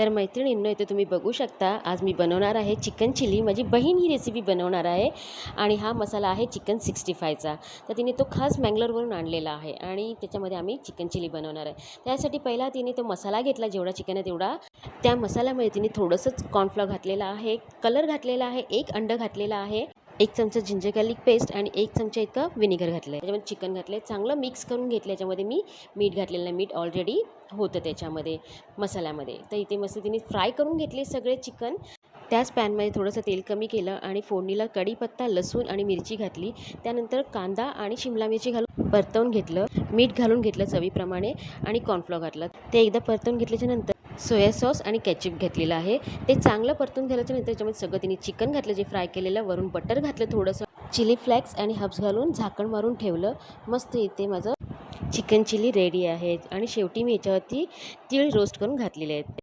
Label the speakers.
Speaker 1: तर मैत्रिणींनो, इथे तुम्ही बघू शकता आज मी बनवणार आहे चिकन चिली। माझी बहीण ही रेसिपी बनवणार आहे आणि हा मसाला आहे चिकन 65चा। तर तिने तो खास मँगलोरवरून आणलेला आहे आणि त्याच्यामध्ये आम्ही चिकन चिली बनवणार आहे। त्यासाठी पहिला तिने तो मसाला घेतला, जेवढा चिकन आहे तेवढा। त्या मसाल्यामध्ये तिने थोडंसंच कॉर्नफ्लॉवर घातलेला आहे, कलर घातलेला आहे, 1 अंडं घातलेला आहे, 1 चमचा जिंजर गार्लिक पेस्ट आणि 1 चमचा इतका व्हिनेगर घातलं आहे। त्याच्यामध्ये चिकन घातलं आहे, चांगलं मिक्स करून घेतलं। याच्यामध्ये मी मीठ घातलेलं नाही, मीठ ऑलरेडी होतं त्याच्यामध्ये मसाल्यामध्ये। तर इथे मस्त तिने फ्राय करून घेतले सगळे चिकन। त्याच पॅनमध्ये थोडंसं तेल कमी केलं आणि फोडणीला कढीपत्ता, लसूण आणि मिरची घातली। त्यानंतर कांदा आणि शिमला मिरची घालून परतवून घेतलं, मीठ घालून घेतलं चवीप्रमाणे आणि कॉर्नफ्लॉवर घातलं। ते एकदा परतवून घेतल्याच्या नंतर सोया सॉस आणि केचप घेतलेलं आहे। ते चांगलं परतून झाल्याच्या नंतर त्याच्यामध्ये सगळं तिने चिकन घातलं जे फ्राय केलेलं, वरून बटर घातलं, थोडंसं चिली फ्लेक्स आणि हर्ब्स घालून झाकण मारून ठेवलं। मस्त इथे माझं चिकन चिली रेडी आहे आणि शेवटी मी याच्यावरती तीळ रोस्ट करून घातलेले आहेत।